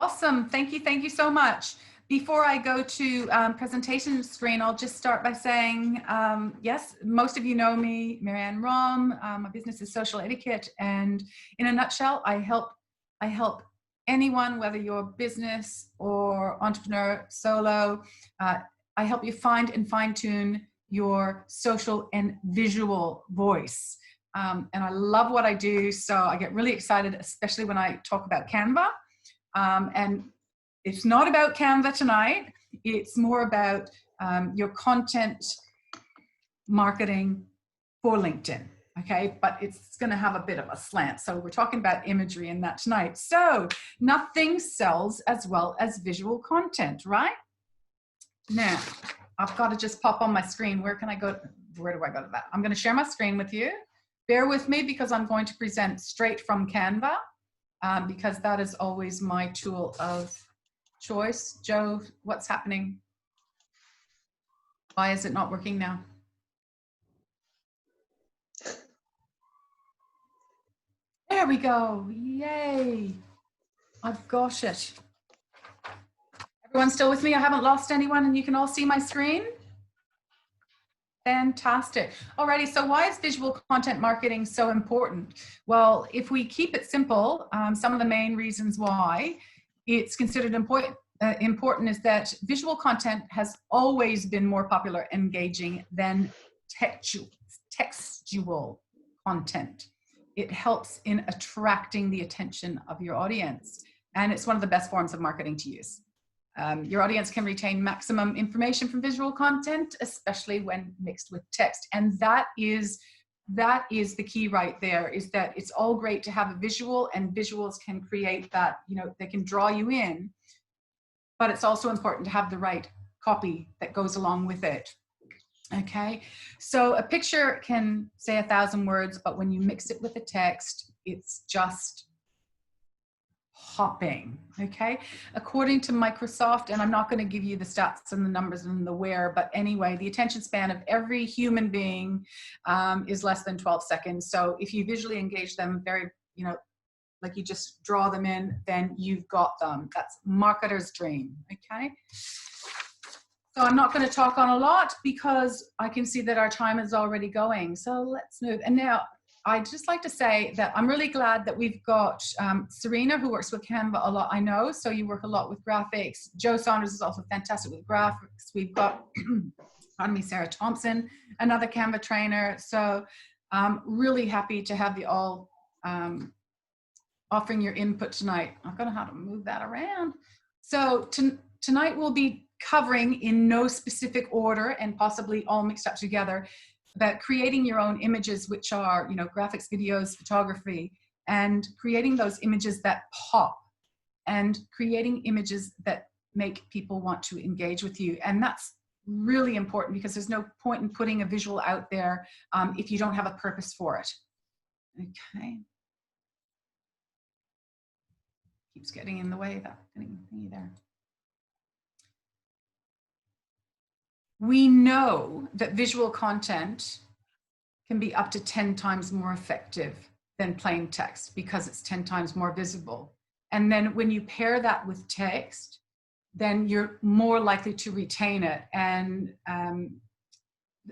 Awesome. Thank you so much. Before I go to presentation screen, I'll just start by saying, yes, most of you know me, Marianne Rom. My business is Social Etiquette, and in a nutshell, I help anyone, whether you're business or entrepreneur, solo. I help you find and fine-tune your social and visual voice. And I love what I do, so I get really excited, especially when I talk about Canva. And it's not about Canva tonight. It's more about your content marketing for LinkedIn, okay? But it's going to have a bit of a slant. So we're talking about imagery in that tonight. So nothing sells as well as visual content, right? Now, I've got to just pop on my screen. Where can I go? Where do I go to that? I'm going to share my screen with you. Bear with me because I'm going to present straight from Canva. Because that is always my tool of choice. Joe, what's happening? Why is it not working now? There we go. Yay. I've got it. Everyone still with me? I haven't lost anyone and you can all see my screen? Fantastic. Alrighty, so why is visual content marketing so important? Well, if we keep it simple, some of the main reasons why it's considered important is that visual content has always been more popular and engaging than textual content. It helps in attracting the attention of your audience, and it's one of the best forms of marketing to use. Your audience can retain maximum information from visual content, especially when mixed with text. And that is the key right there, is that it's all great to have a visual, and visuals can create that, you know, they can draw you in, but it's also important to have the right copy that goes along with it. Okay, so a picture can say 1,000 words, but when you mix it with the text, it's just hopping. Okay, according to Microsoft, and I'm not going to give you the stats and the numbers and the where, but anyway, the attention span of every human being is less than 12 seconds. So if you visually engage them very, you know, like you just draw them in, then you've got them. That's marketer's dream. Okay, so I'm not going to talk on a lot because I can see that our time is already going. So let's move. And now I'd just like to say that I'm really glad that we've got Serena, who works with Canva a lot, I know. So you work a lot with graphics. Joe Saunders is also fantastic with graphics. We've got, pardon me, Sarah Thompson, another Canva trainer. So I'm really happy to have you all offering your input tonight. I'm going to have to move that around. So tonight we'll be covering, in no specific order and possibly all mixed up together, about creating your own images, which are, you know, graphics, videos, photography, and creating those images that pop, and creating images that make people want to engage with you. And that's really important because there's no point in putting a visual out there if you don't have a purpose for it. Okay. Keeps getting in the way, that thingy there. We know that visual content can be up to 10 times more effective than plain text because it's 10 times more visible. And then when you pair that with text, then you're more likely to retain it. And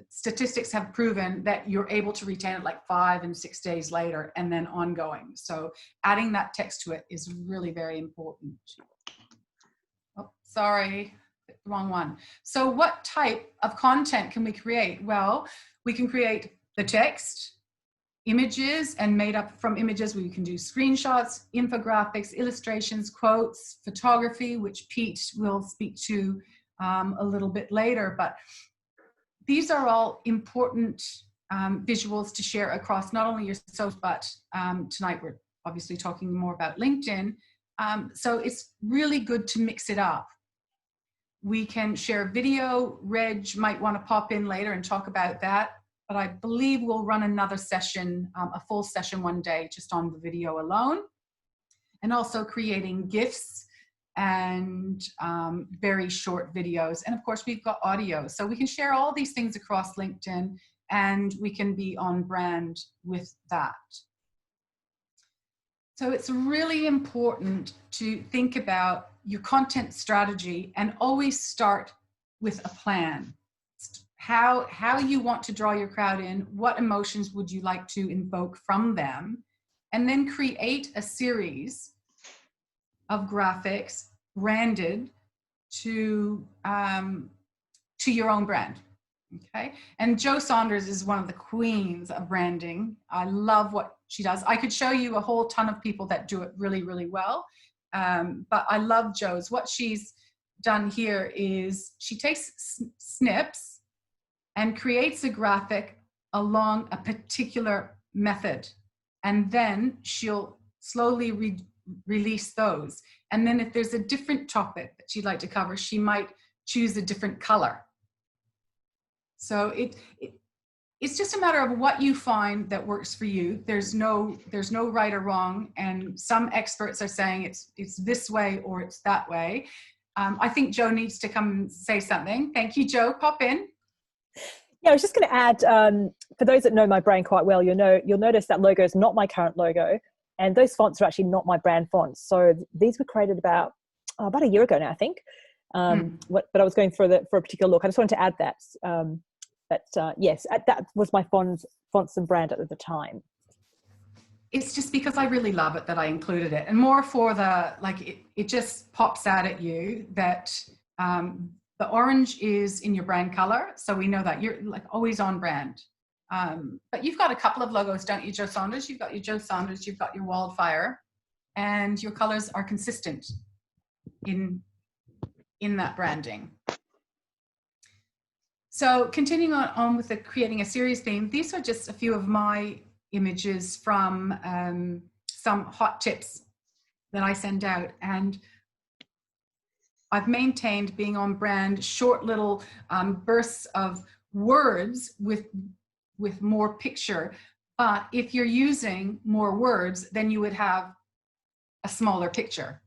statistics have proven that you're able to retain it like 5 and 6 days later and then ongoing. So adding that text to it is really very important. Oh, sorry. The wrong one. So what type of content can we create? Well, we can create the text, images, and made up from images we can do screenshots, infographics, illustrations, quotes, photography, which Pete will speak to a little bit later. But these are all important visuals to share across not only your social, but tonight we're obviously talking more about LinkedIn. So it's really good to mix it up. We can share video. Reg might want to pop in later and talk about that, but I believe we'll run another session, a full session one day just on the video alone, and also creating GIFs and very short videos. And of course, we've got audio. So we can share all these things across LinkedIn, and we can be on brand with that. So it's really important to think about your content strategy and always start with a plan. How you want to draw your crowd in, what emotions would you like to invoke from them, and then create a series of graphics branded to your own brand. Okay, and Jo Saunders is one of the queens of branding. I love what she does. I could show you a whole ton of people that do it really, really well, but I love Jo's. What she's done here is she takes snips and creates a graphic along a particular method, and then she'll slowly release those. And then if there's a different topic that she'd like to cover, she might choose a different color. So it's just a matter of what you find that works for you. There's no right or wrong, and some experts are saying it's this way or it's that way. I think Jo needs to come and say something. Thank you, Jo. Pop in. Yeah, I was just going to add, for those that know my brand quite well, you'll notice that logo is not my current logo, and those fonts are actually not my brand fonts. So these were created about a year ago now, I think. But I was going for a particular look. I just wanted to add that. Yes, that was my fonts and brand at the time. It's just because I really love it that I included it, and more for the, like, it just pops out at you that the orange is in your brand color. So we know that you're like always on brand. But you've got a couple of logos, don't you, Jo Saunders? You've got your Jo Saunders, you've got your Wildfire, and your colors are consistent in that branding. So continuing on with the creating a series theme, these are just a few of my images from some hot tips that I send out. And I've maintained being on brand, short little bursts of words with more picture. But if you're using more words, then you would have a smaller picture.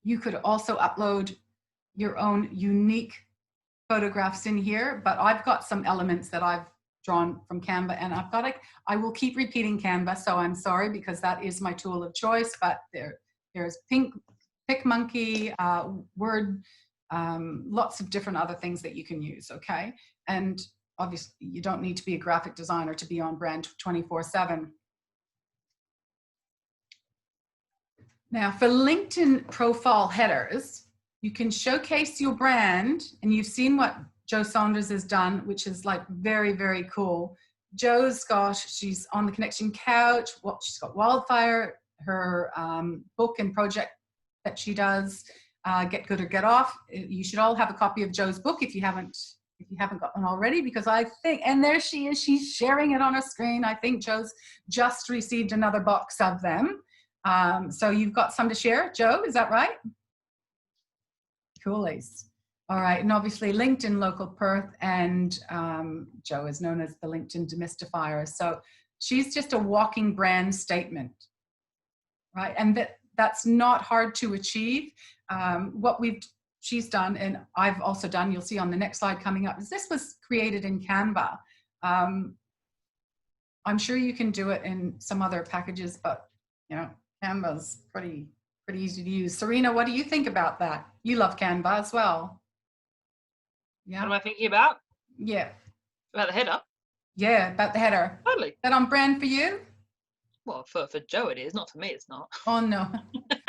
You could also upload your own unique photographs in here, but I've got some elements that I've drawn from Canva, and I will keep repeating Canva, so I'm sorry, because that is my tool of choice. But there's PicMonkey, Word, lots of different other things that you can use. Okay, and obviously you don't need to be a graphic designer to be on brand 24/7. Now for LinkedIn profile headers, you can showcase your brand, and you've seen what Jo Saunders has done, which is like very, very cool. Jo's she's on the Connection couch. Well, she's got Wildfire, her book and project that she does, Get Good or Get Off. You should all have a copy of Jo's book if you haven't got one already, because I think, and there she is, she's sharing it on her screen. I think Jo's just received another box of them. So you've got some to share, Jo, is that right? Coolies. All right, and obviously LinkedIn Local Perth, and Jo is known as the LinkedIn Demystifier. So she's just a walking brand statement, right? And that's not hard to achieve. What she's done, and I've also done, you'll see on the next slide coming up, is this was created in Canva. I'm sure you can do it in some other packages, but you know, Canva's pretty easy to use. Serena, what do you think about that? You love Canva as well. Yeah. What am I thinking about? Yeah. About the header? Yeah, about the header. Totally. Is that on brand for you? Well, for Jo it is, not for me it's not. Oh no.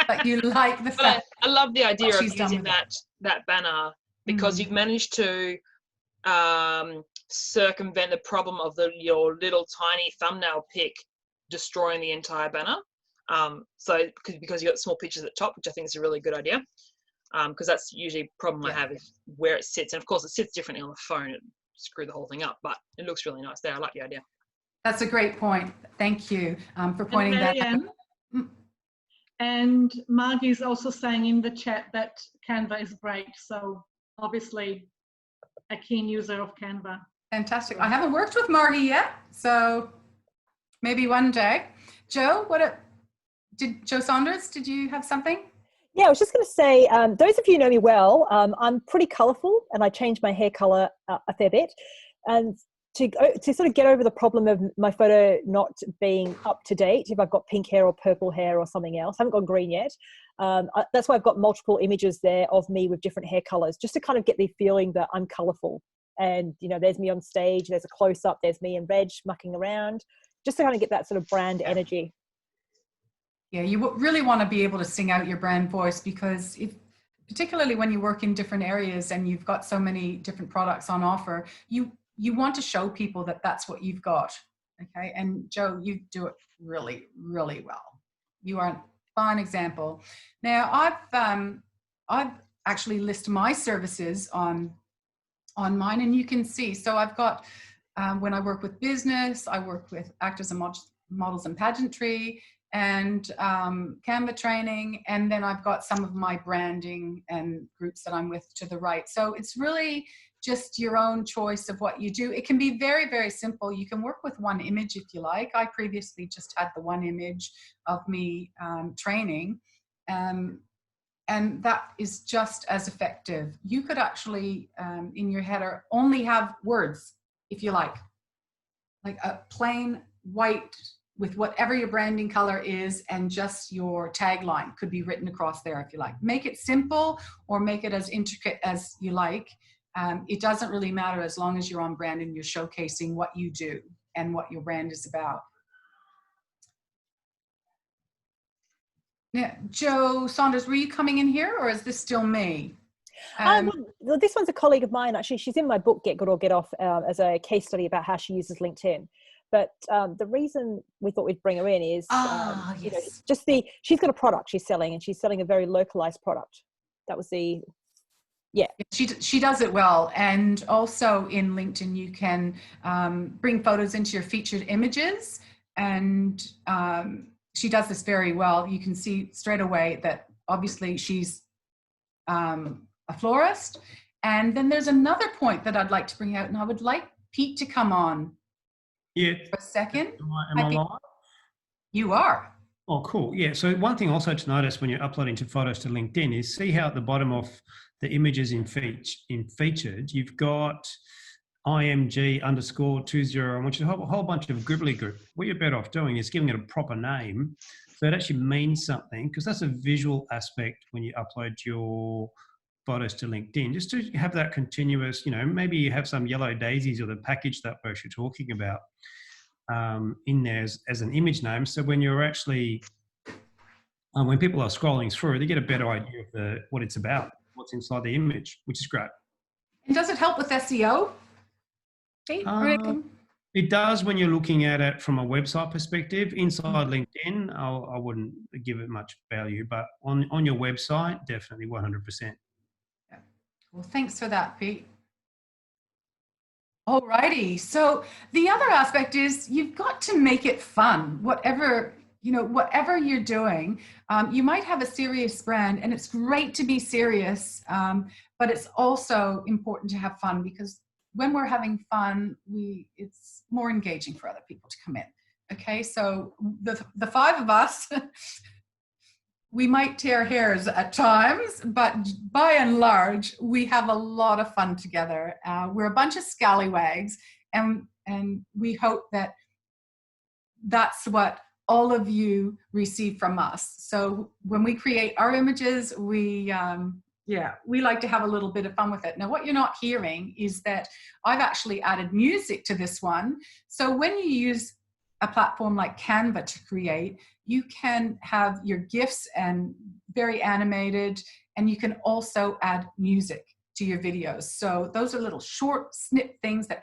But you like the fact. I love the idea of using that banner, because you've managed to circumvent the problem of your little tiny thumbnail pic destroying the entire banner. So because you got small pictures at the top, which I think is a really good idea, because that's usually a problem I have, is where it sits, and of course it sits differently on the phone and screw the whole thing up, but it looks really nice there. I like the idea. That's a great point. Thank you for pointing that out. And Margie's also saying in the chat that Canva is great, so obviously a keen user of Canva. Fantastic. I haven't worked with Margie yet, so maybe one day. Jo, Jo Saunders, did you have something? Yeah, I was just going to say, those of you who know me well, I'm pretty colourful, and I change my hair colour a fair bit. And to sort of get over the problem of my photo not being up to date, if I've got pink hair or purple hair or something else, I haven't got green yet. That's why I've got multiple images there of me with different hair colors, just to kind of get the feeling that I'm colorful. And, you know, there's me on stage, there's a close up, there's me and Reg mucking around, just to kind of get that sort of brand energy. Yeah, you really want to be able to sing out your brand voice, because particularly when you work in different areas and you've got so many different products on offer, you want to show people that that's what you've got. Okay. And Joe, you do it really, really well. You are a fine example. Now I've actually listed my services on mine, and you can see, so I've got, when I work with business, I work with actors and models and pageantry, and Canva training, and then I've got some of my branding and groups that I'm with to the right. So it's really just your own choice of what you do. It can be very, very simple. You can work with one image if you like. I previously just had the one image of me training, and that is just as effective. You could actually, in your header, only have words if you like a plain white with whatever your branding color is, and just your tagline could be written across there if you like. Make it simple or make it as intricate as you like. It doesn't really matter as long as you're on brand and you're showcasing what you do and what your brand is about. Yeah, Joe Saunders, were you coming in here, or is this still me? Well, this one's a colleague of mine, actually. She's in my book, Get Good or Get Off, as a case study about how she uses LinkedIn. But the reason we thought we'd bring her in is, yes. you know, just she's got a product she's selling, and she's selling a very localized product. That was yeah. She does it well. And also in LinkedIn, you can bring photos into your featured images, and she does this very well. You can see straight away that obviously she's a florist. And then there's another point that I'd like to bring out, and I would like Pete to come on. Yeah. For a second. Am I live? You are. Oh, cool. Yeah. So one thing also to notice when you're uploading photos to LinkedIn is see how at the bottom of the images in featured, you've got IMG_20, which is a whole bunch of gribbly group. What you're better off doing is giving it a proper name, so it actually means something, because that's a visual aspect when you upload your photos to LinkedIn, just to have that continuous, you know, maybe you have some yellow daisies or the package that post you're talking about in there as an image name. So when you're actually, when people are scrolling through, they get a better idea of what it's about, what's inside the image, which is great. And does it help with SEO? It does when you're looking at it from a website perspective. Inside LinkedIn, I wouldn't give it much value, but on your website, definitely 100%. Well, thanks for that, Pete. Alrighty. So the other aspect is you've got to make it fun. Whatever you're doing, you might have a serious brand, and it's great to be serious, but it's also important to have fun, because when we're having fun, it's more engaging for other people to come in. Okay, so the five of us. We might tear hairs at times, but by and large, we have a lot of fun together. We're a bunch of scallywags, and we hope that that's what all of you receive from us. So when we create our images, we like to have a little bit of fun with it. Now, what you're not hearing is that I've actually added music to this one. So when you use a platform like Canva to create, you can have your GIFs and very animated, and you can also add music to your videos. So those are little short snip things that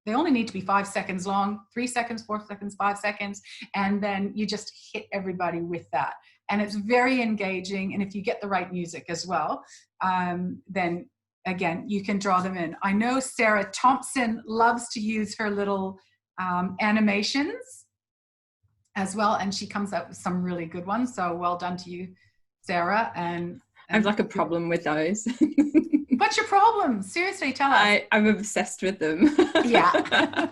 they only need to be 5 seconds long, 3 seconds, 4 seconds, 5 seconds, and then you just hit everybody with that. And it's very engaging, and if you get the right music as well, then again, you can draw them in. I know Sarah Thompson loves to use her little animations as well, and she comes up with some really good ones. So well done to you, Sarah. And I have like a problem with those. What's your problem? Seriously, tell us. I'm obsessed with them. Yeah.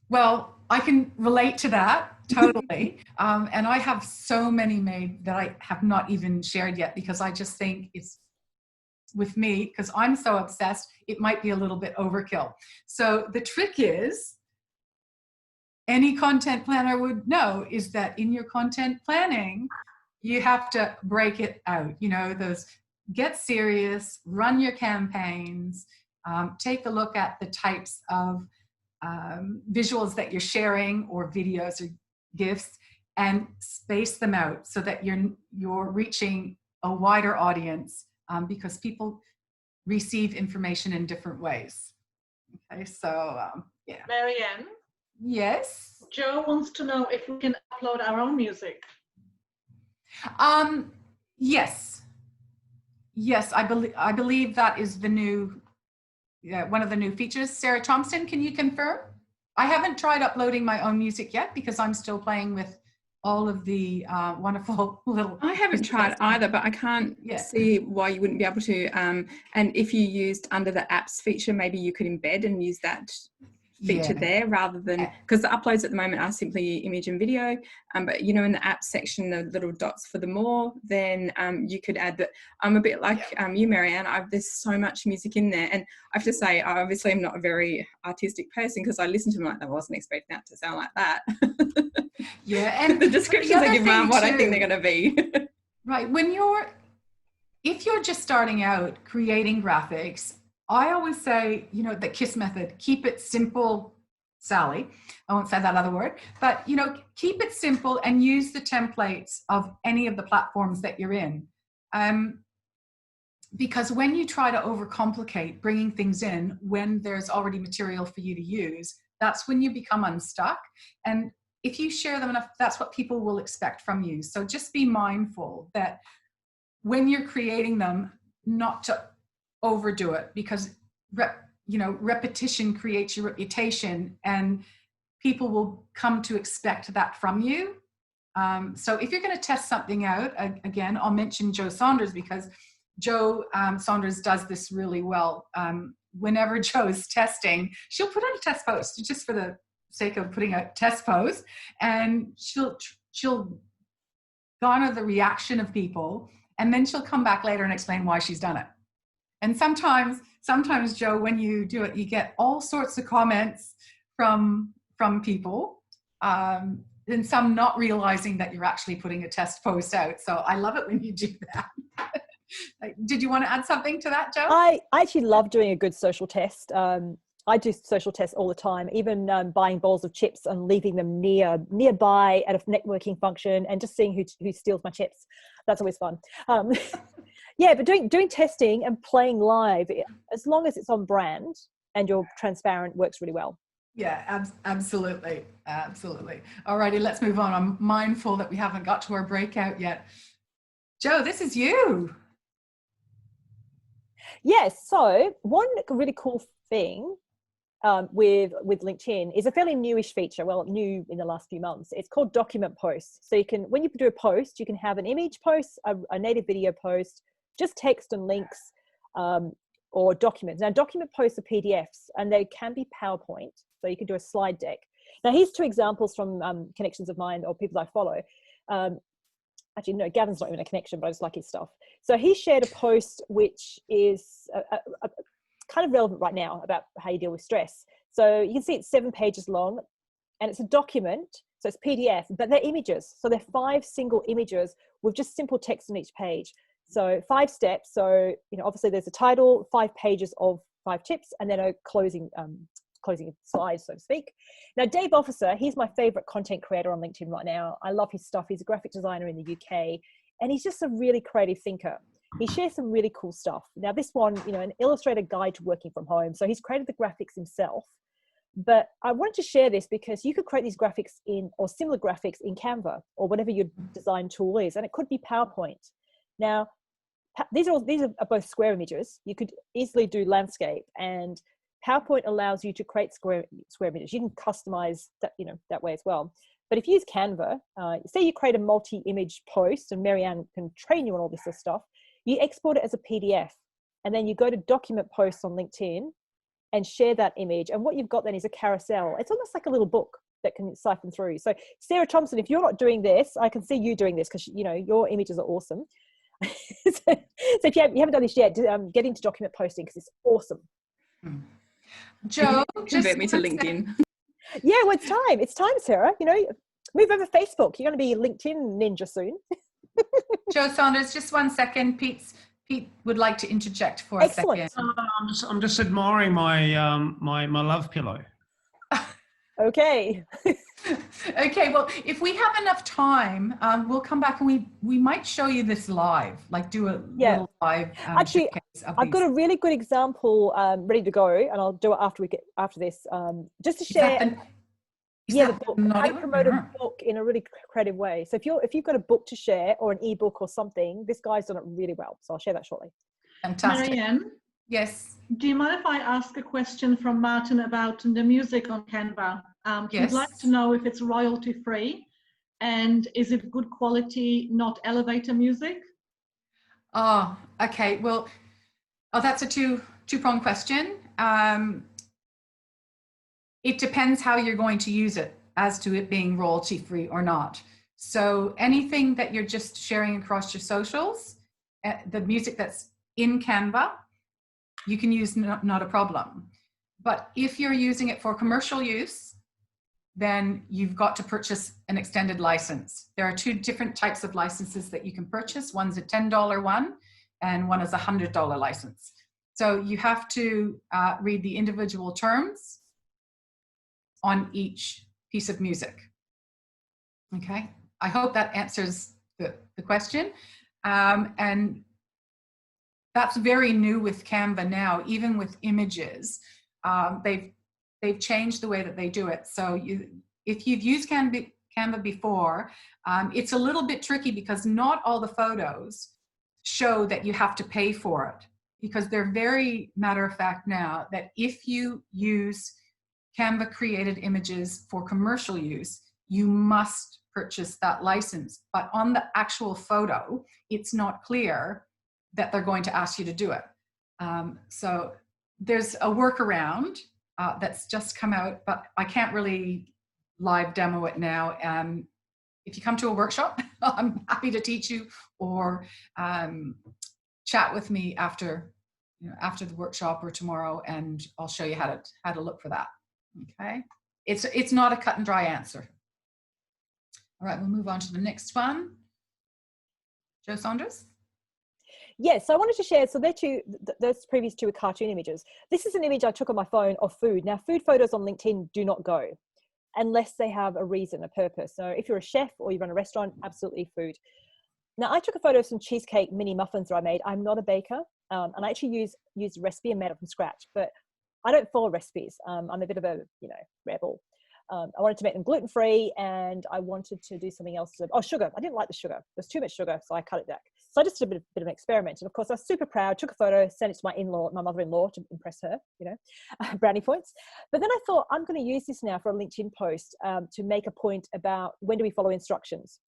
Well, I can relate to that totally. And I have so many made that I have not even shared yet, because I just think it's with me, because I'm so obsessed, it might be a little bit overkill. So the trick is, any content planner would know, is that in your content planning, you have to break it out. You know, those get serious, run your campaigns, take a look at the types of visuals that you're sharing or videos or GIFs, and space them out so that you're reaching a wider audience, because people receive information in different ways. Okay, so yeah. Marianne, Yes. Joe wants to know if we can upload our own music. Yes. Yes, I believe that is the new, one of the new features. Sarah Thompson, can you confirm? I haven't tried uploading my own music yet because I'm still playing with all of the wonderful little. I haven't tried either, but I can't see why you wouldn't be able to. And if you used under the apps feature, maybe you could embed and use that feature there rather than, because the uploads at the moment are simply image and video, but you know, in the apps section, the little dots for the more, then you could add that. I'm a bit like you, Marianne. There's so much music in there, and I have to say, I obviously am not a very artistic person, because I listen to them like that. I wasn't expecting that to sound like that. Yeah, and the descriptions I give them aren't what I think they're going to be. Right, if you're just starting out creating graphics, I always say, you know, the KISS method, keep it simple, Sally. I won't say that other word, but, you know, keep it simple and use the templates of any of the platforms that you're in. Because when you try to overcomplicate bringing things in when there's already material for you to use, that's when you become unstuck. And if you share them enough, that's what people will expect from you. So just be mindful that when you're creating them, not to overdo it, because repetition creates your reputation, and people will come to expect that from you. So if you're going to test something out, again, I'll mention Joe Saunders, because Joe Saunders does this really well. Whenever Joe is testing, she'll put out a test post just for the sake of putting a test post, and she'll garner the reaction of people, and then she'll come back later and explain why she's done it. And sometimes, Joe, when you do it, you get all sorts of comments from people, and some not realizing that you're actually putting a test post out. So I love it when you do that. Did you want to add something to that, Joe? I actually love doing a good social test. I do social tests all the time, even buying bowls of chips and leaving them nearby at a networking function and just seeing who steals my chips. That's always fun. Yeah, but doing testing and playing live, as long as it's on brand and you're transparent, works really well. Yeah, absolutely. Absolutely. All righty, let's move on. I'm mindful that we haven't got to our breakout yet. Joe, this is you. Yes, so one really cool thing with LinkedIn is a fairly newish feature, well, new in the last few months. It's called document posts. So you can, when you do a post, you can have an image post, a native video post, just text and links, or documents. Now, document posts are PDFs, and they can be PowerPoint, so you can do a slide deck. Now, here's two examples from connections of mine or people I follow. Actually, no, Gavin's not even a connection, but I just like his stuff. So he shared a post which is kind of relevant right now about how you deal with stress. So you can see it's 7 pages long, and it's a document, so it's PDF, but they're images. So they're 5 single images with just simple text on each page. So 5 steps. So, you know, obviously there's a title, 5 pages of 5 tips, and then a closing slide, so to speak. Now, Dave Officer, he's my favorite content creator on LinkedIn right now. I love his stuff. He's a graphic designer in the UK, and he's just a really creative thinker. He shares some really cool stuff. Now, this one, you know, an illustrator guide to working from home. So he's created the graphics himself. But I wanted to share this because you could create these graphics or similar graphics in Canva or whatever your design tool is, and it could be PowerPoint. Now, these are both square images. You could easily do landscape, and PowerPoint allows you to create square images. You can customize that, you know, that way as well. But if you use Canva, say you create a multi-image post, and Marianne can train you on all this sort of stuff, you export it as a PDF, and then you go to document posts on LinkedIn and share that image. And what you've got then is a carousel. It's almost like a little book that can siphon through. So Sarah Thompson, if you're not doing this, I can see you doing this because, you know, your images are awesome. So if you haven't done this yet, get into document posting because it's awesome. Joe, Convert me to LinkedIn. Yeah, well, it's time. It's time, Sarah. You know, move over Facebook. You're going to be LinkedIn ninja soon. Joe Saunders, just 1 second. Pete would like to interject for a Excellent. second. I'm just admiring my my love pillow. Okay. Okay, well, if we have enough time, we'll come back and we might show you this live, like do a little live Actually, showcase of I've got a really good example ready to go, and I'll do it after this, just to share. The book, how to promote a book in a really creative way. So if you've got a book to share or an ebook or something, this guy's done it really well. So I'll share that shortly. Fantastic. Marianne? Yes. Do you mind if I ask a question from Martin about the music on Canva? Yes. He'd like to know if it's royalty free and is it good quality, not elevator music? Oh, okay. Well, that's a two-pronged question. It depends how you're going to use it as to it being royalty free or not. So anything that you're just sharing across your socials, the music that's in Canva, you can use not a problem. But if you're using it for commercial use, then you've got to purchase an extended license. There are 2 different types of licenses that you can purchase. One's a $10 one and one is a $100 license. So you have to read the individual terms on each piece of music. Okay, I hope that answers the question. And that's very new with Canva now, even with images. They've changed the way that they do it. So if you've used Canva before, it's a little bit tricky because not all the photos show that you have to pay for it, because they're very matter of fact now that if you use Canva created images for commercial use, you must purchase that license. But on the actual photo, it's not clear that they're going to ask you to do it. So there's a workaround that's just come out, but I can't really live demo it now. If you come to a workshop, I'm happy to teach you, or chat with me after the workshop or tomorrow, and I'll show you how to look for that. Okay, it's not a cut and dry answer. All right, we'll move on to the next one. Joe Saunders. Yes, so I wanted to share, so those previous 2 are cartoon images. This is an image I took on my phone of food. Now, food photos on LinkedIn do not go unless they have a reason, a purpose. So if you're a chef or you run a restaurant, absolutely food. Now, I took a photo of some cheesecake mini muffins that I made. I'm not a baker, and I actually used a recipe and made it from scratch, but I don't follow recipes. I'm a bit of a, rebel. I wanted to make them gluten-free, and I wanted to do something else. Sugar. I didn't like the sugar. There's too much sugar, so I cut it back. So I just did a bit of an experiment. And of course, I was super proud, took a photo, sent it to my mother-in-law to impress her, brownie points. But then I thought, I'm going to use this now for a LinkedIn post to make a point about when do we follow instructions,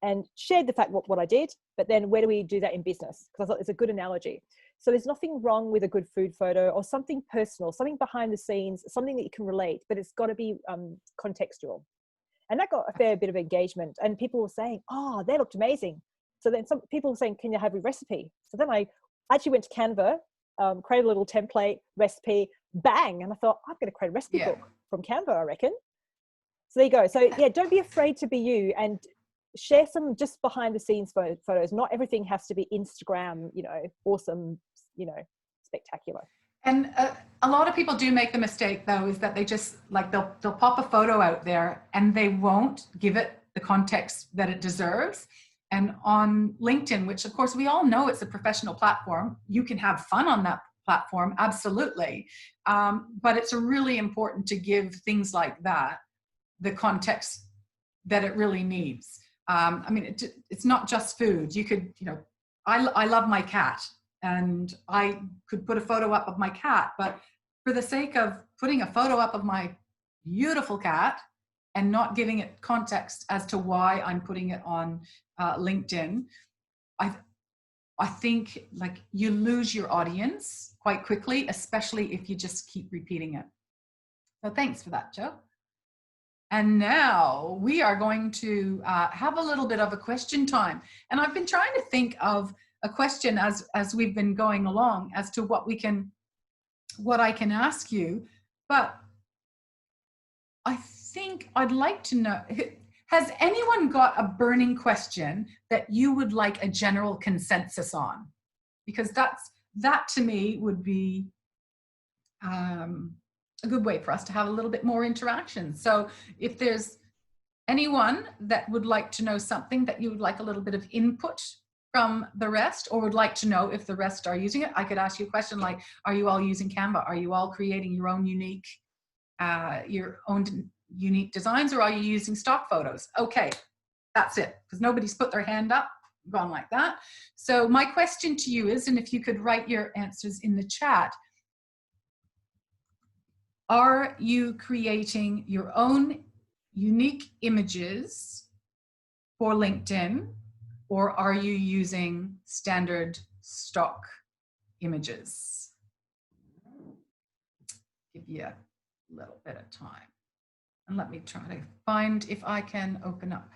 and shared the fact what I did, but then where do we do that in business? Because I thought it's a good analogy. So there's nothing wrong with a good food photo or something personal, something behind the scenes, something that you can relate, but it's got to be contextual. And that got a fair bit of engagement, and people were saying, oh, they looked amazing. So then some people were saying, can you have a recipe? So then I actually went to Canva, created a little template recipe, bang. And I thought, I'm going to create a recipe book from Canva, I reckon. So there you go. So yeah, don't be afraid to be you, and share some just behind the scenes photos. Not everything has to be Instagram, awesome, spectacular. And a lot of people do make the mistake, though, is that they just they'll pop a photo out there and they won't give it the context that it deserves. And on LinkedIn, which of course we all know it's a professional platform, you can have fun on that platform, absolutely. But it's really important to give things like that the context that it really needs. It's not just food. You could, I love my cat, and I could put a photo up of my cat, but for the sake of putting a photo up of my beautiful cat and not giving it context as to why I'm putting it on LinkedIn, I think you lose your audience quite quickly, especially if you just keep repeating it. So thanks for that, Joe. And now we are going to have a little bit of a question time. And I've been trying to think of a question as we've been going along as to what I can ask you, but I think I'd like to know, has anyone got a burning question that you would like a general consensus on? Because that to me would be a good way for us to have a little bit more interaction. So if there's anyone that would like to know something that you would like a little bit of input from the rest, or would like to know if the rest are using it, I could ask you a question like, are you all using Canva? Are you all creating your own unique designs, or are you using stock photos? Okay, that's it, because nobody's put their hand up, gone like that. So my question to you is, and if you could write your answers in the chat, are you creating your own unique images for LinkedIn, or are you using standard stock images? Give you a little bit of time. And let me try to find if I can open up.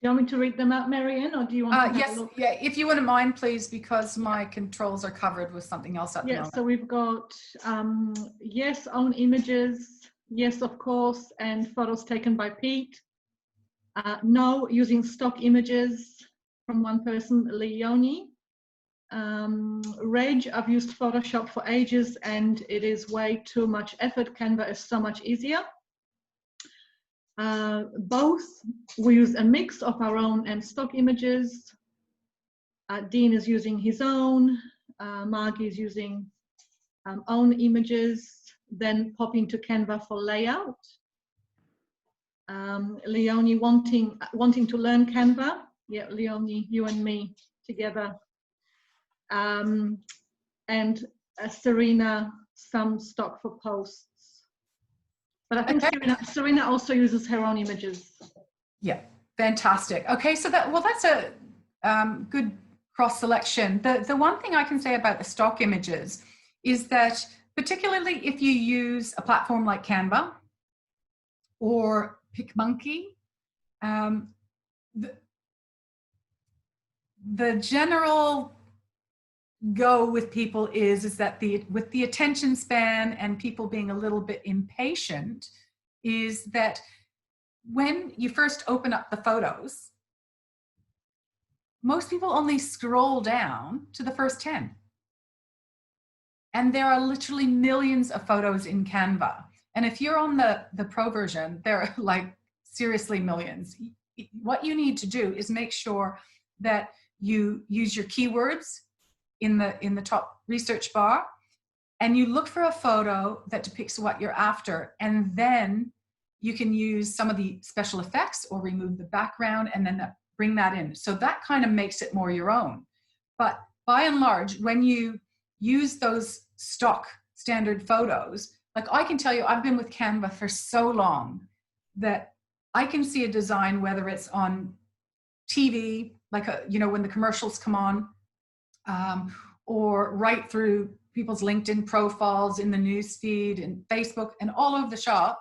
Do you want me to read them out, Marianne, or do you want to have yes, a look? yeah, if you wouldn't mind, please, because my controls are covered with something else at the moment. So we've got yes, own images, yes, of course, and photos taken by Pete. No, using stock images from one person, Leonie. Rage, I've used Photoshop for ages and it is way too much effort. Canva is so much easier. Both, we use a mix of our own and stock images. Dean is using his own, Margie is using own images, then pop into Canva for layout. Leonie wanting to learn Canva. Yeah, Leonie, you and me together. And Serena, some stock for posts. But I think Serena also uses her own images. Yeah, fantastic. Okay, so that's a good cross selection. The one thing I can say about the stock images is that particularly if you use a platform like Canva or PicMonkey, the general go with people is that with the attention span and people being a little bit impatient, is that when you first open up the photos, most people only scroll down to the first 10. And there are literally millions of photos in Canva. And if you're on the pro version, there are like seriously millions. What you need to do is make sure that you use your keywords in the top research bar, and you look for a photo that depicts what you're after, and then you can use some of the special effects or remove the background and then bring that in. So that kind of makes it more your own. But by and large, when you use those stock standard photos, like I can tell you, I've been with Canva for so long that I can see a design, whether it's on TV, like when the commercials come on, or right through people's LinkedIn profiles, in the news feed, and Facebook, and all over the shop,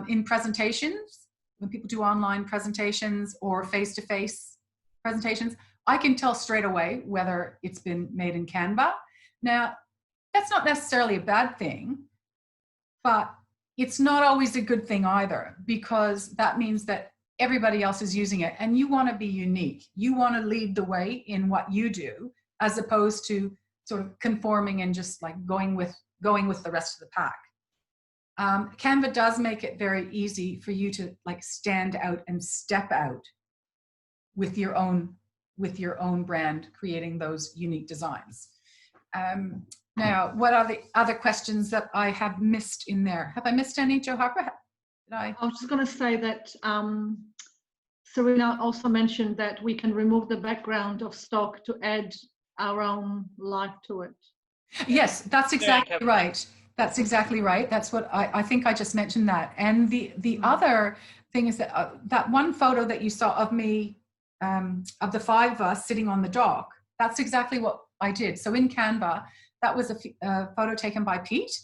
in presentations, when people do online presentations or face-to-face presentations, I can tell straight away whether it's been made in Canva. Now, that's not necessarily a bad thing, but it's not always a good thing either, because that means that everybody else is using it, and you want to be unique. You want to lead the way in what you do, as opposed to sort of conforming and just like going with the rest of the pack. Canva does make it very easy for you to like stand out and step out with your own brand, creating those unique designs. Now, what are the other questions that I have missed in there? Have I missed any, Joe Harper? I was just going to say that Serena also mentioned that we can remove the background of stock to add our own life to it. Yes, that's exactly right. That's exactly right. That's what I think I just mentioned that. And the other thing is that that one photo that you saw of me, of the 5 of us sitting on the dock, that's exactly what I did. So in Canva, that was a photo taken by Pete,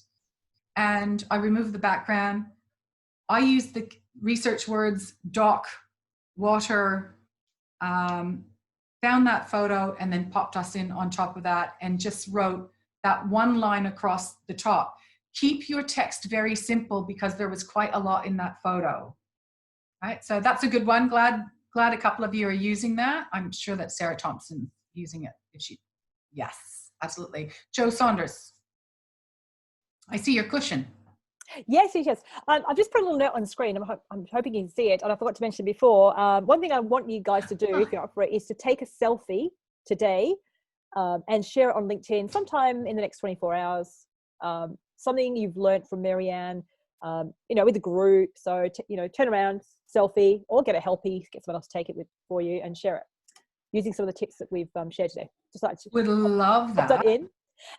and I removed the background. I used the research words dock, water, found that photo and then popped us in on top of that and just wrote that one line across the top. Keep your text very simple because there was quite a lot in that photo. Right, so that's a good one. Glad a couple of you are using that. I'm sure that Sarah Thompson's using it. If she, yes, absolutely. Joe Saunders, I see your cushion. Yes. I've just put a little note on the screen. I'm hoping you can see it. And I forgot to mention before, one thing I want you guys to do, if you're up for it, is to take a selfie today and share it on LinkedIn sometime in the next 24 hours. Something you've learned from Marianne, with a group. So, turn around, selfie, or get a helpie, get someone else to take it for you and share it using some of the tips that we've shared today. Just like would love that. Pop that in.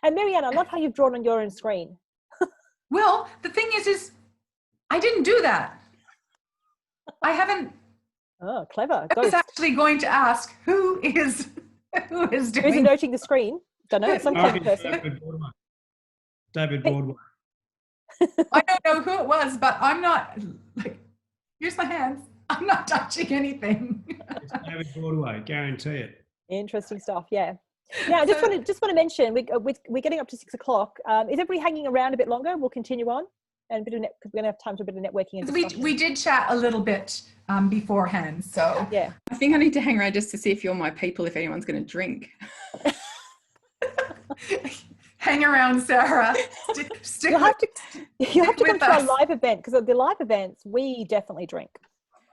And Marianne, I love how you've drawn on your own screen. Well, the thing is I didn't do that. I haven't. Oh, clever. I was actually going to ask who is doing. Who's noting the screen? Don't know. Some clever person. David Broadway. I don't know who it was, but I'm not. Like, here's my hands. I'm not touching anything. It's David Broadway. Guarantee it. Interesting stuff. Yeah. Now, I just want to mention we're getting up to 6 o'clock. Is everybody hanging around a bit longer? We'll continue on, and because we're going to have time for a bit of networking. And we did chat a little bit beforehand, so yeah. I think I need to hang around just to see if you're my people. If anyone's going to drink. Hang around, Sarah. Stick you have to come to our us. live event, because at the live events we definitely drink.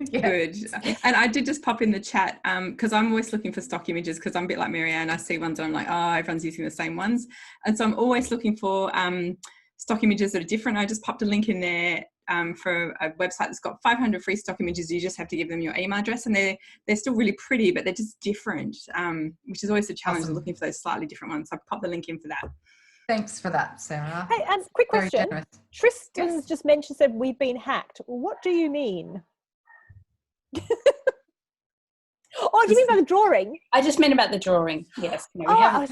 Yeah. Good. And I did just pop in the chat because I'm always looking for stock images, because I'm a bit like Marianne. I see ones and I'm like, oh, everyone's using the same ones. And so I'm always looking for stock images that are different. I just popped a link in there for a website that's got 500 free stock images. You just have to give them your email address, and they're still really pretty, but they're just different, which is always the challenge of looking for those slightly different ones. So I popped the link in for that. Thanks for that, Sarah. Hey, quick Very question. generous. Tristan's just mentioned, said we've been hacked. What do you mean? Oh, do you mean by the drawing? I just meant about the drawing. Yes. No, I was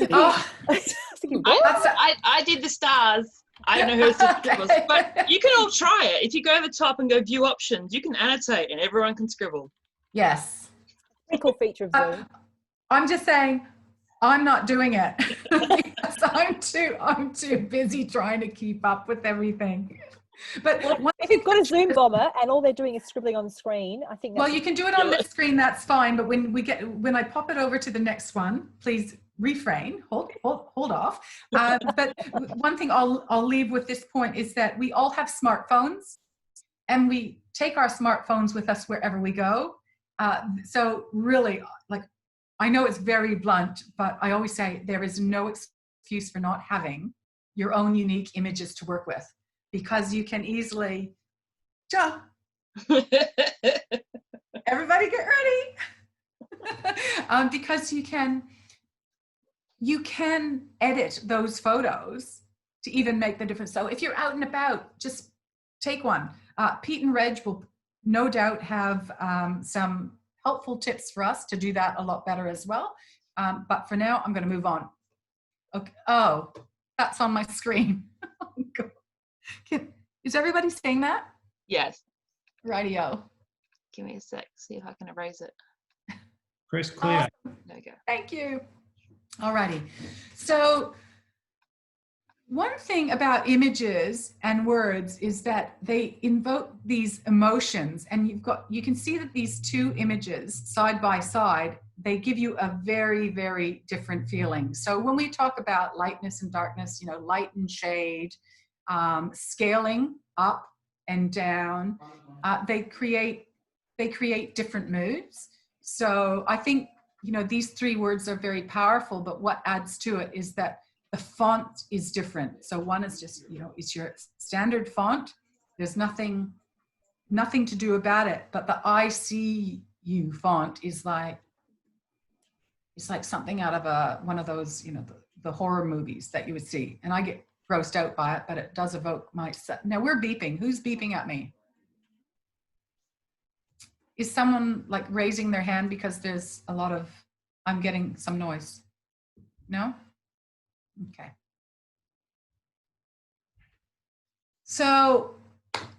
thinking, I did the stars. I don't know who it was, but you can all try it. If you go to the top and go view options, you can annotate and everyone can scribble. Yes. pretty cool feature of Zoom. I'm just saying, I'm not doing it because I'm too busy trying to keep up with everything. But if you've got a Zoom bomber and all they're doing is scribbling on the screen, I think that's, well, you can do it on this screen, that's fine. But when I pop it over to the next one, please refrain, hold off. But one thing I'll leave with this point is that we all have smartphones, and we take our smartphones with us wherever we go. So really, like, I know it's very blunt, but I always say there is no excuse for not having your own unique images to work with, because you can easily, everybody get ready, because you can edit those photos to even make the difference. So if you're out and about, just take one. Pete and Reg will no doubt have some helpful tips for us to do that a lot better as well. But for now, I'm going to move on. Okay. Oh, that's on my screen. Is everybody seeing that? Yes. Rightio. Give me a sec, see if I can erase it. Press clear. Awesome. There we go. Thank you. Alrighty. So one thing about images and words is that they invoke these emotions, and you can see that these two images side by side, they give you a very, very different feeling. So when we talk about lightness and darkness, light and shade, scaling up and down, they create different moods. So I think, these three words are very powerful, but what adds to it is that the font is different. So one is just, it's your standard font. There's nothing to do about it. But the I see you font is like, it's like something out of one of those, the horror movies that you would see. And I get grossed out by it, but it does evoke now we're beeping. Who's beeping at me? Is someone like raising their hand because there's I'm getting some noise? No? Okay. So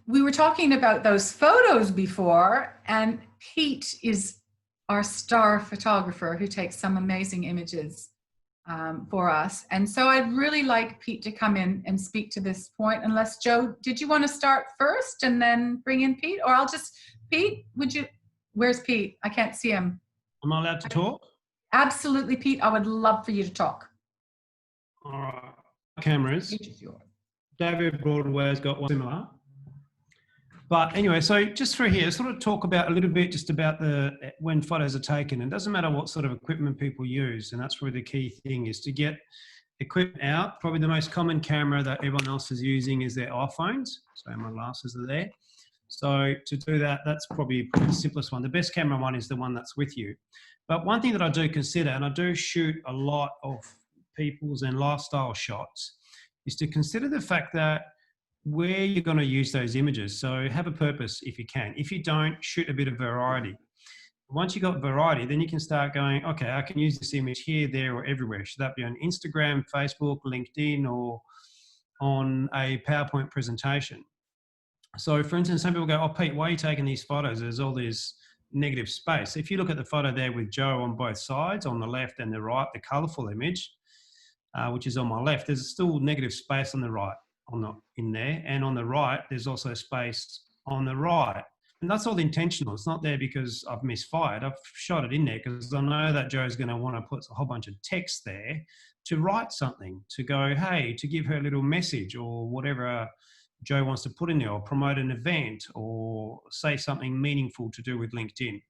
we were talking about those photos before, and Pete is our star photographer who takes some amazing images for us. And so I'd really like Pete to come in and speak to this point, unless Joe, did you want to start first and then bring in Pete? Or I'll just, Pete, would you, where's Pete? I can't see him. Am I allowed to talk? Absolutely, Pete. I would love for you to talk. All right. Cameras. Page is yours. David Broadway's got one similar. But anyway, so just through here, sort of talk about a little bit just about when photos are taken. And it doesn't matter what sort of equipment people use. And that's really the key thing, is to get equipment out. Probably the most common camera that everyone else is using is their iPhones. So my glasses are there. So to do that, that's probably the simplest one. The best camera one is the one that's with you. But one thing that I do consider, and I do shoot a lot of people's and lifestyle shots, is to consider the fact that where you're going to use those images. So have a purpose if you can. If you don't, shoot a bit of variety. Once you've got variety, then you can start going, okay, I can use this image here, there, or everywhere. Should that be on Instagram, Facebook, LinkedIn, or on a PowerPoint presentation? So for instance, some people go, oh, Pete, why are you taking these photos? There's all this negative space. If you look at the photo there with Joe on both sides, on the left and the right, the colourful image, which is on my left, there's still negative space on the right, in there. And on the right, there's also space on the right. And that's all intentional. It's not there because I've misfired. I've shot it in there because I know that Joe's going to want to put a whole bunch of text there to write something, to go, hey, to give her a little message or whatever Joe wants to put in there, or promote an event, or say something meaningful to do with LinkedIn.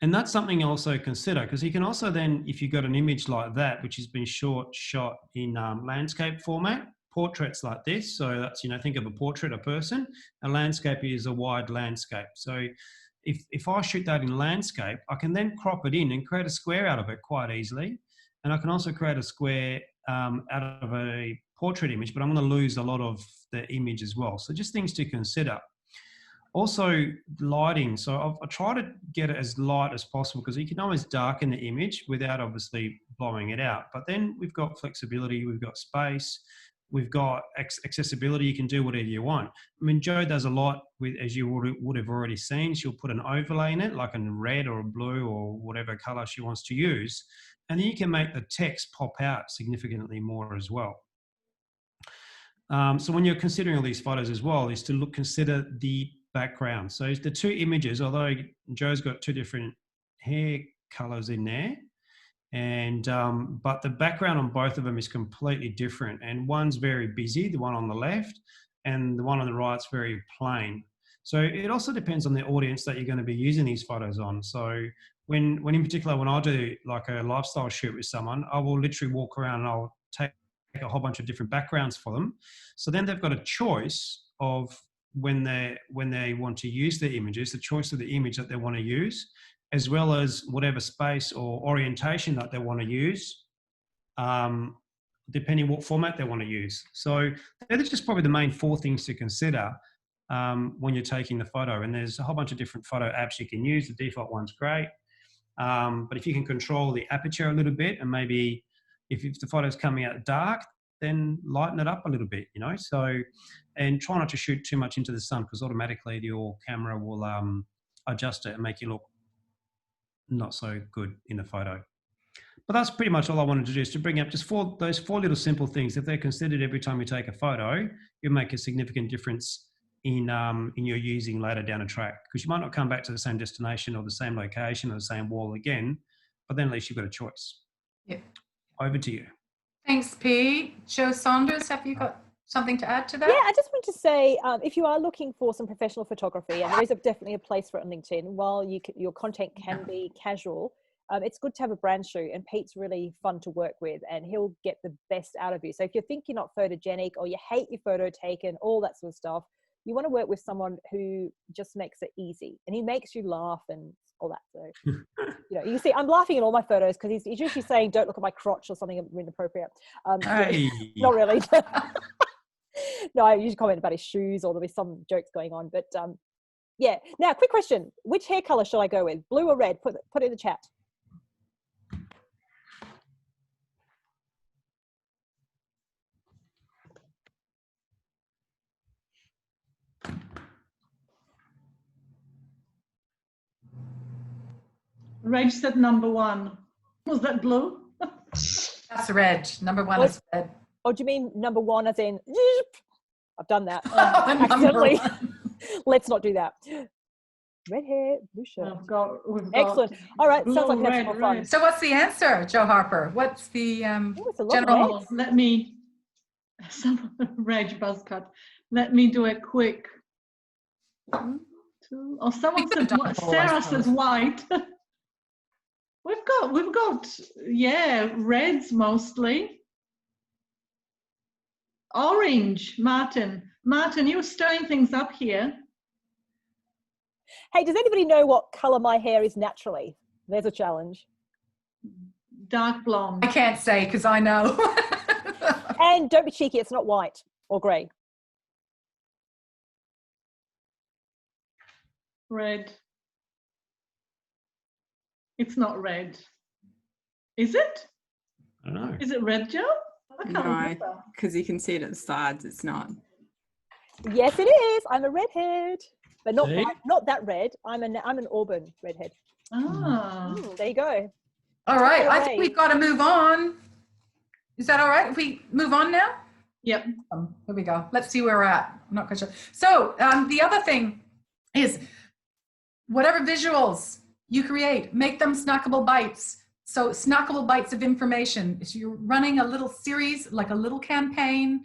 And that's something I also consider, because you can also then, if you've got an image like that, which has been shot in landscape format, portraits like this. So that's, think of a portrait, a person. A landscape is a wide landscape. So if I shoot that in landscape, I can then crop it in and create a square out of it quite easily. And I can also create a square out of a portrait image, but I'm going to lose a lot of the image as well. So just things to consider. Also lighting. So I try to get it as light as possible, because you can always darken the image without obviously blowing it out. But then we've got flexibility, we've got space, we've got accessibility. You can do whatever you want. I mean, Joe does a lot with, as you would have already seen, she'll put an overlay in it, like a red or a blue or whatever color she wants to use. And then you can make the text pop out significantly more as well. So when you're considering all these photos as well, is to consider the background. So the two images, although Joe's got two different hair colors in there, and but the background on both of them is completely different. And one's very busy, the one on the left, and the one on the right's very plain. So it also depends on the audience that you're going to be using these photos on. So when in particular, when I do like a lifestyle shoot with someone, I will literally walk around and I'll take a whole bunch of different backgrounds for them. So then they've got a choice of when they want to use their images, the choice of the image that they want to use, as well as whatever space or orientation that they want to use, depending what format they want to use. So they're just probably the main four things to consider when you're taking the photo. And there's a whole bunch of different photo apps you can use. The default one's great. But if you can control the aperture a little bit, and maybe if the photo's coming out dark, then lighten it up a little bit, So, and try not to shoot too much into the sun, because automatically your camera will adjust it and make you look not so good in the photo. But that's pretty much all I wanted to do, is to bring up just those four little simple things. If they're considered every time you take a photo, it'll make a significant difference in your using later down a track, because you might not come back to the same destination or the same location or the same wall again, but then at least you've got a choice. Yeah. Over to you. Thanks, Pete. Joe Saunders, have you got something to add to that? Yeah, I just want to say, if you are looking for some professional photography, and there is definitely a place for it on LinkedIn, while your content can be casual, it's good to have a brand shoot, and Pete's really fun to work with, and he'll get the best out of you. So if you think you're not photogenic, or you hate your photo taken, all that sort of stuff, you want to work with someone who just makes it easy, and he makes you laugh and all that. So, you see, I'm laughing at all my photos because he's usually saying, don't look at my crotch or something inappropriate. Hey. Not really. No, I usually comment about his shoes, or there'll be some jokes going on. But yeah. Now, quick question. Which hair color shall I go with? Blue or red? Put it in the chat. Reg said number 1. Was that blue? That's red. Number 1 What? is red. Oh, do you mean number 1 as in, I've done that. Number Accidentally. 1. Let's not do that. Red hair, blue shirt. We've got Excellent. All right, blue, sounds like we have some red, more fun. red. So what's the answer, Joe Harper? What's the Oh, it's a lot of general? reds. Let me, Reg Buzzcut. Let me do a quick. Oh, someone said, Sarah says white. We've got, yeah, reds mostly. Orange, Martin. Martin, you were stirring things up here. Hey, does anybody know what color my hair is naturally? There's a challenge. Dark blonde. I can't say because I know. And don't be cheeky, it's not white or grey. Red. It's not red. Is it? I don't know. Is it red, Joe? I can't No, remember. because you can see it at the sides. It's not. Yes, it is. I'm a redhead, but not See? not that red. I'm an auburn redhead. Ah. There you go. All right, Take it I away. think we've got to move on. Is that all right if we move on now? Yep. Here we go. Let's see where we're at. I'm not quite sure. So the other thing is whatever visuals you create, make them snackable bites. So snackable bites of information. If you're running a little series, like a little campaign,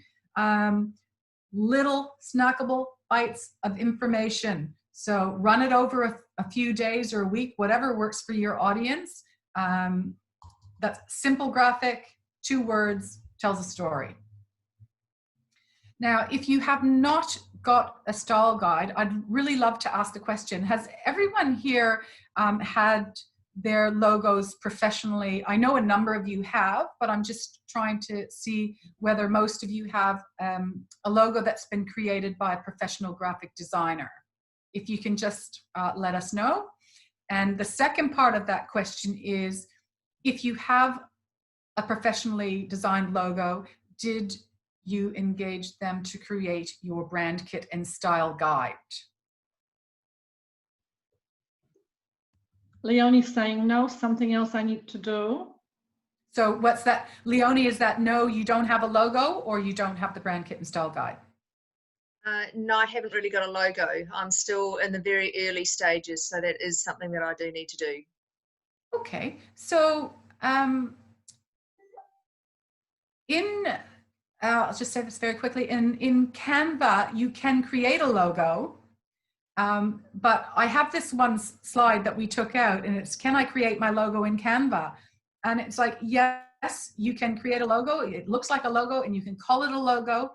little snackable bites of information. So run it over a few days or a week, whatever works for your audience. That's simple graphic, 2 words, tells a story. Now, if you have not got a style guide, I'd really love to ask the question, has everyone here had their logos professionally? I know a number of you have, but I'm just trying to see whether most of you have a logo that's been created by a professional graphic designer. If you can just let us know. And the second part of that question is, if you have a professionally designed logo, did you engage them to create your brand kit and style guide? Leonie's saying no, something else I need to do. So what's that? Leonie, is that no, you don't have a logo or you don't have the brand kit and style guide? No, I haven't really got a logo. I'm still in the very early stages, so that is something that I do need to do. Okay, so I'll just say this very quickly, in Canva, you can create a logo, but I have this one slide that we took out and it's, can I create my logo in Canva? And it's like, yes, you can create a logo. It looks like a logo and you can call it a logo.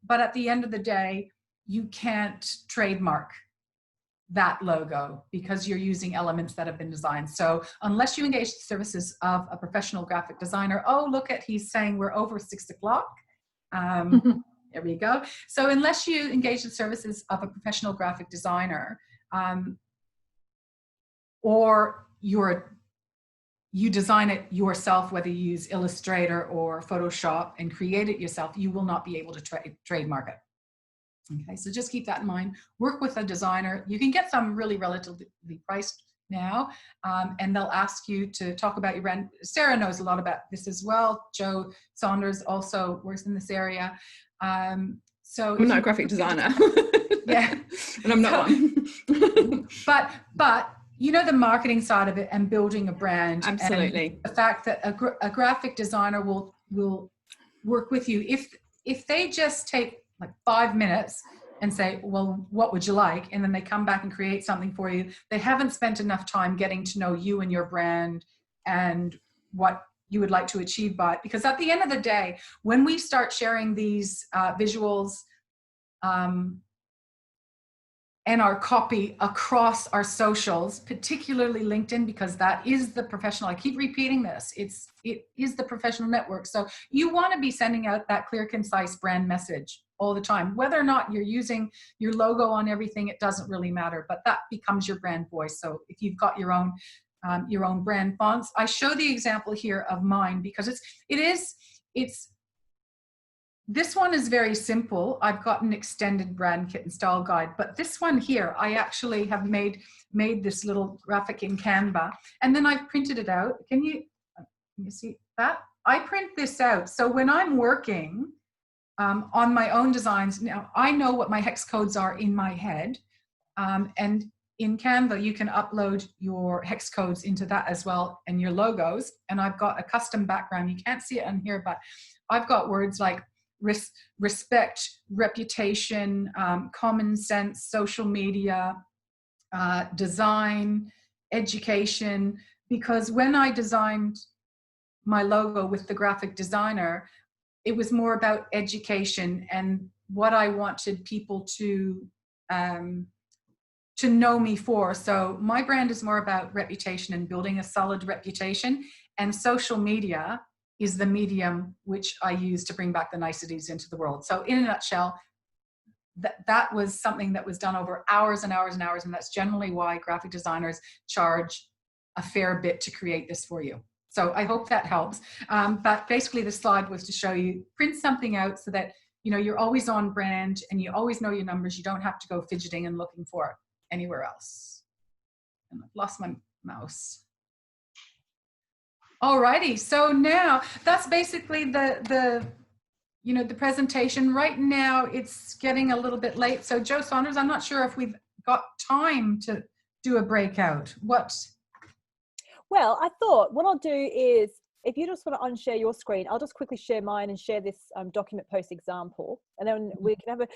But at the end of the day, you can't trademark that logo because you're using elements that have been designed. So unless you engage the services of a professional graphic designer, oh, look at, he's saying we're over 6 o'clock. There we go. So unless you engage the services of a professional graphic designer, or you design it yourself, whether you use Illustrator or Photoshop and create it yourself, you will not be able to trademark it. Okay, so just keep that in mind. Work with a designer. You can get some really relatively priced now, and they'll ask you to talk about your brand. Sarah knows a lot about this as well. Joe Saunders also works in this area. So I'm not a graphic designer. Yeah. And I'm not one. but you know the marketing side of it and building a brand. Absolutely. And the fact that a graphic designer will work with you. If they just take like 5 minutes and say, well, what would you like? And then they come back and create something for you. They haven't spent enough time getting to know you and your brand and what you would like to achieve by it. Because at the end of the day, when we start sharing these visuals and our copy across our socials, particularly LinkedIn, because that is the professional, I keep repeating this, it is the professional network. So you want to be sending out that clear, concise brand message all the time. Whether or not you're using your logo on everything, it doesn't really matter, but that becomes your brand voice. So if you've got your own brand fonts, I show the example here of mine because it's this one is very simple. I've got an extended brand kit and style guide, but this one here, I actually have made this little graphic in Canva, and then I've printed it out. Can you see that? I print this out. So when I'm working on my own designs, now I know what my hex codes are in my head. And in Canva, you can upload your hex codes into that as well, and your logos. And I've got a custom background. You can't see it on here, but I've got words like respect, reputation, common sense, social media, design, education, because when I designed my logo with the graphic designer, it was more about education and what I wanted people to know me for. So my brand is more about reputation and building a solid reputation, and social media is the medium which I use to bring back the niceties into the world. So in a nutshell, that was something that was done over hours and hours and hours, and that's generally why graphic designers charge a fair bit to create this for you. So I hope that helps. But basically the slide was to show you, print something out so that you're always on brand and you always know your numbers. You don't have to go fidgeting and looking for it anywhere else. And I've lost my mouse. Alrighty, so now that's basically the presentation. Right now it's getting a little bit late. So Joe Saunders, I'm not sure if we've got time to do a breakout. Well, I thought what I'll do is, if you just want to unshare your screen, I'll just quickly share mine and share this document post example, and then we can have a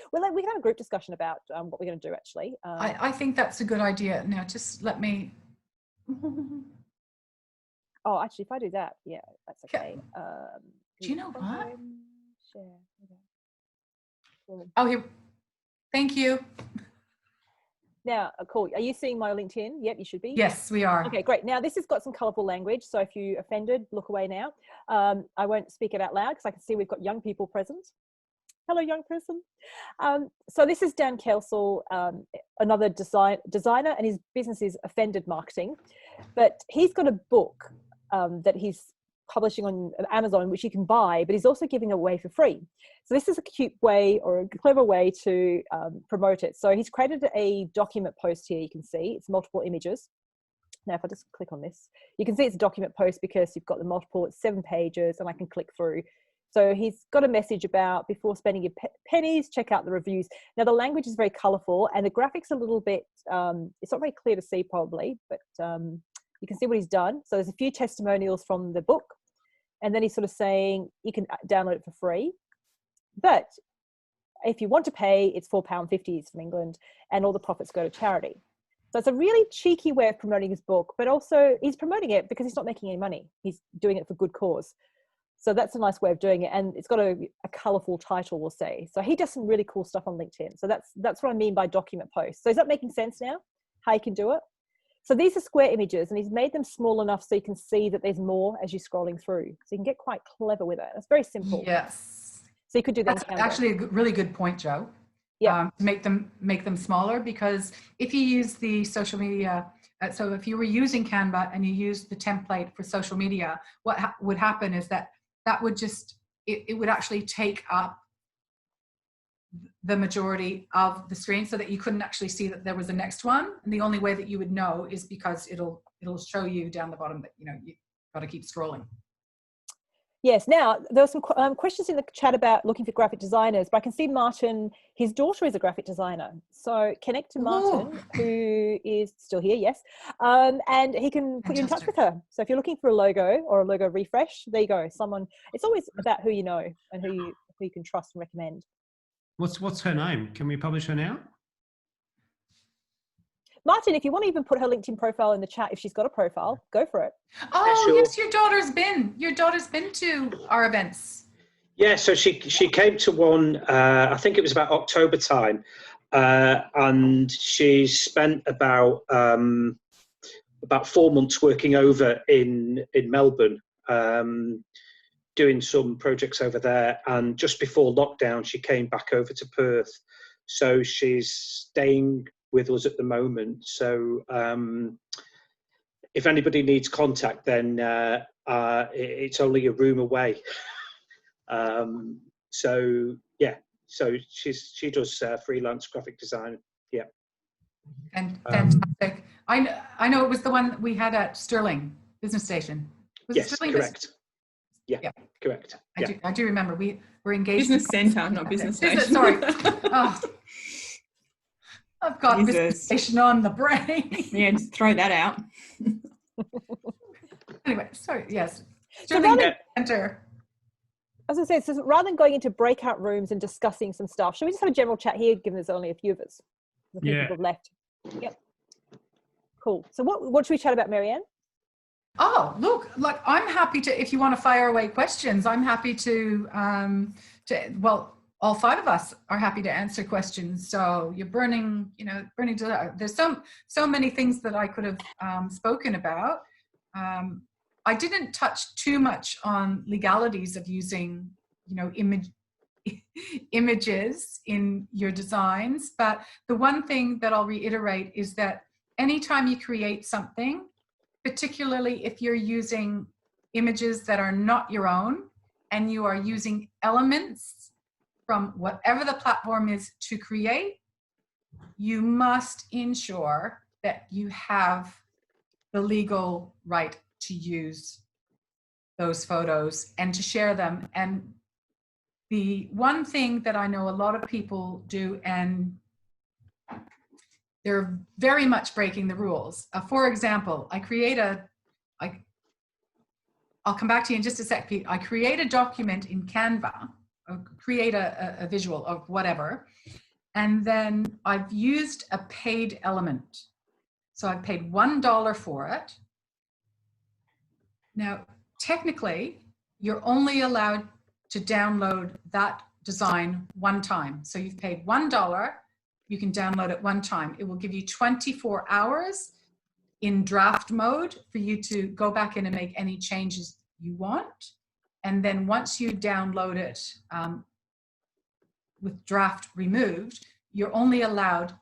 group discussion about what we're going to do actually. I think that's a good idea. Now, just let me. Oh, actually, if I do that, yeah, that's okay. Do you know what? Share. Okay. Oh, here. Thank you. Now, cool. Are you seeing my LinkedIn? Yep, you should be. Yes, we are. Okay, great. Now, this has got some colorful language. So if you offended, look away now. I won't speak it out loud because I can see we've got young people present. Hello, young person. So this is Dan Kelsall, another designer, and his business is Offended Marketing. But he's got a book that he's publishing on Amazon, which you can buy, but he's also giving away for free. So this is a cute way or a clever way to promote it. So he's created a document post here. You can see it's multiple images. Now, if I just click on this, you can see it's a document post because you've got the multiple, it's 7 pages, and I can click through. So he's got a message about before spending your pennies, check out the reviews. Now the language is very colorful and the graphics a little bit, it's not very clear to see probably, but you can see what he's done. So there's a few testimonials from the book, and then he's sort of saying you can download it for free. But if you want to pay, it's £4.50 from England, and all the profits go to charity. So it's a really cheeky way of promoting his book, but also he's promoting it because he's not making any money. He's doing it for good cause. So that's a nice way of doing it. And it's got a colorful title, we'll say. So he does some really cool stuff on LinkedIn. So that's what I mean by document posts. So is that making sense now, how you can do it? So these are square images, and he's made them small enough so you can see that there's more as you're scrolling through. So you can get quite clever with it. It's very simple. Yes. So you could do that. That's actually a really good point, Joe. Yeah. Make them smaller, because if you use the social media, so if you were using Canva and you used the template for social media, what would happen is that would just, it would actually take up the majority of the screen so that you couldn't actually see that there was a next one. And the only way that you would know is because it'll show you down the bottom that, you've got to keep scrolling. Yes. Now, there were some questions in the chat about looking for graphic designers, but I can see Martin, his daughter is a graphic designer. So connect to Martin, who is still here, yes, and he can put you in touch with her. So if you're looking for a logo or a logo refresh, there you go. Someone, it's always about who you know and who you can trust and recommend. What's her name? Can we publish her now? Martin, if you want to even put her LinkedIn profile in the chat, if she's got a profile, go for it. Oh, sure. Yes, your daughter's been to our events. Yeah, so she came to one, I think it was about October time, and she spent about 4 months working over in Melbourne, doing some projects over there, and just before lockdown she came back over to Perth. So she's staying with us at the moment. So if anybody needs contact, then it's only a room away. So yeah, so she does freelance graphic design. Yeah. And fantastic. I know it was the one that we had at Stirling Business Station. Was it Yes, Stirling correct. Yeah, Yeah. correct. I do remember we were engaged. Business centre, not business station. Sorry. Oh, I've got Jesus. business station on the brain. Yeah, just throw that out. Anyway, sorry. Yes. So Stirling Center. As I said, so rather than going into breakout rooms and discussing some stuff, should we just have a general chat here, given there's only a few of us? A few people have left. Yep. Cool. So what should we chat about, Marianne? Oh, look, like I'm happy to, if you want to fire away questions, I'm happy to well, all five of us are happy to answer questions. So you're burning desire. There's so many things that I could have spoken about. I didn't touch too much on legalities of using, images in your designs. But the one thing that I'll reiterate is that anytime you create something, particularly if you're using images that are not your own and you are using elements from whatever the platform is to create, you must ensure that you have the legal right to use those photos and to share them. And the one thing that I know a lot of people do, and they're very much breaking the rules. For example, I'll come back to you in just a sec, Pete. I create a document in Canva, create a visual of whatever, and then I've used a paid element. So I've paid $1 for it. Now, technically, you're only allowed to download that design one time. So you've paid $1, you can download it one time. It will give you 24 hours in draft mode for you to go back in and make any changes you want. And then once you download it with draft removed, you're only allowed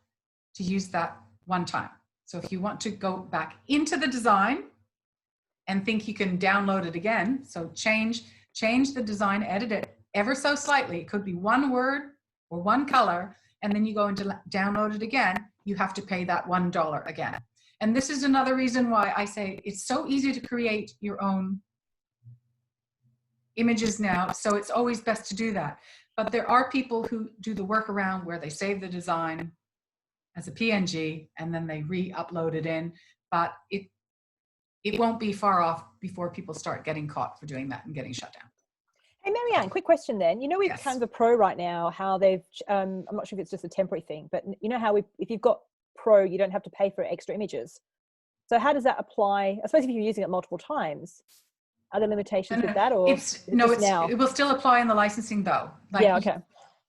to use that one time. So if you want to go back into the design and think you can download it again, so change the design, edit it ever so slightly. It could be one word or one color, and then you go into download it again, you have to pay that $1 again. And this is another reason why I say it's so easy to create your own images now, so it's always best to do that. But there are people who do the workaround where they save the design as a PNG and then they re-upload it in, but it won't be far off before people start getting caught for doing that and getting shut down. Hey, Marianne, quick question then. You know, with Canva Pro right now, how they've, I'm not sure if it's just a temporary thing, but you know how if you've got Pro, you don't have to pay for extra images. So how does that apply? I suppose if you're using it multiple times, are there limitations with that? Or it will still apply in the licensing though. Yeah, okay.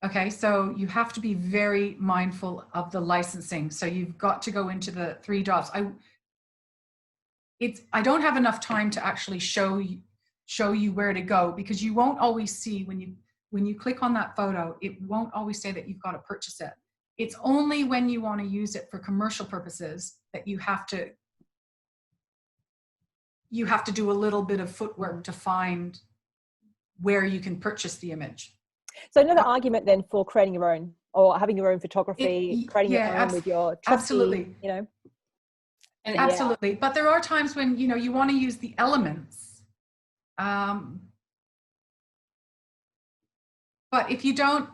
Okay, so you have to be very mindful of the licensing. So you've got to go into the 3 dots. I don't have enough time to actually show you where to go, because you won't always see when you click on that photo, it won't always say that you've got to purchase it. It's only when you want to use it for commercial purposes that you have to do a little bit of footwork to find where you can purchase the image. So another argument then for creating your own, or having your own photography, creating your own with your trusty, absolutely, you know. And absolutely, but there are times when you want to use the elements, but if you don't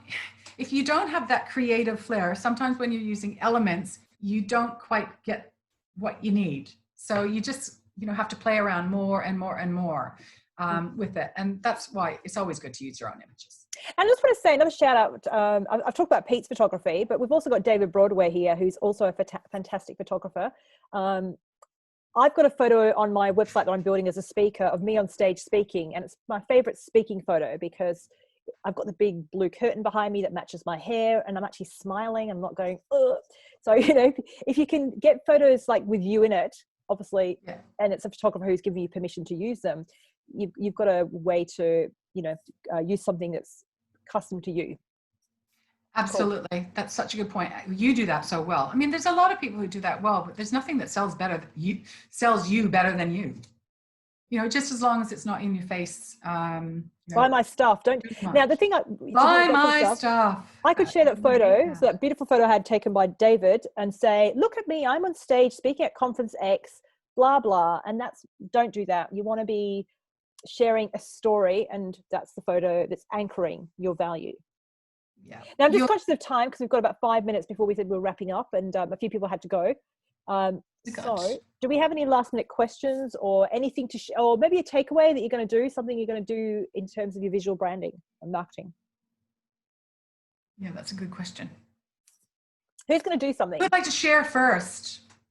have that creative flair, sometimes when you're using elements, you don't quite get what you need. So you just have to play around more and more and more with it, and that's why it's always good to use your own images. And I just want to say another shout out. I've talked about Pete's photography, but we've also got David Broadway here, who's also a fantastic photographer. I've got a photo on my website that I'm building as a speaker of me on stage speaking, and it's my favorite speaking photo because I've got the big blue curtain behind me that matches my hair, and I'm actually smiling. I'm not going, ugh. So, if you can get photos like with you in it, obviously, and it's a photographer who's giving you permission to use them, you've got a way to, use something that's custom to you. Absolutely. Cool. That's such a good point. You do that so well. I mean, there's a lot of people who do that well, but there's nothing that sells you better than you. You know, just as long as it's not in your face. You know, Buy my stuff. Don't. too much. Now the thing. Buy my stuff. I could share that photo, so that beautiful photo I had taken by David, and say, "Look at me! I'm on stage speaking at conference X, blah blah." And don't do that. You want to be sharing a story, and that's the photo that's anchoring your value. Yeah. Now I'm just conscious of time because we've got about 5 minutes before we said we're wrapping up, and a few people had to go. So, do we have any last minute questions or anything to or maybe a takeaway that you're going to do, something you're going to do in terms of your visual branding and marketing? Yeah, that's a good question. Who's going to do something? Who'd like to share first?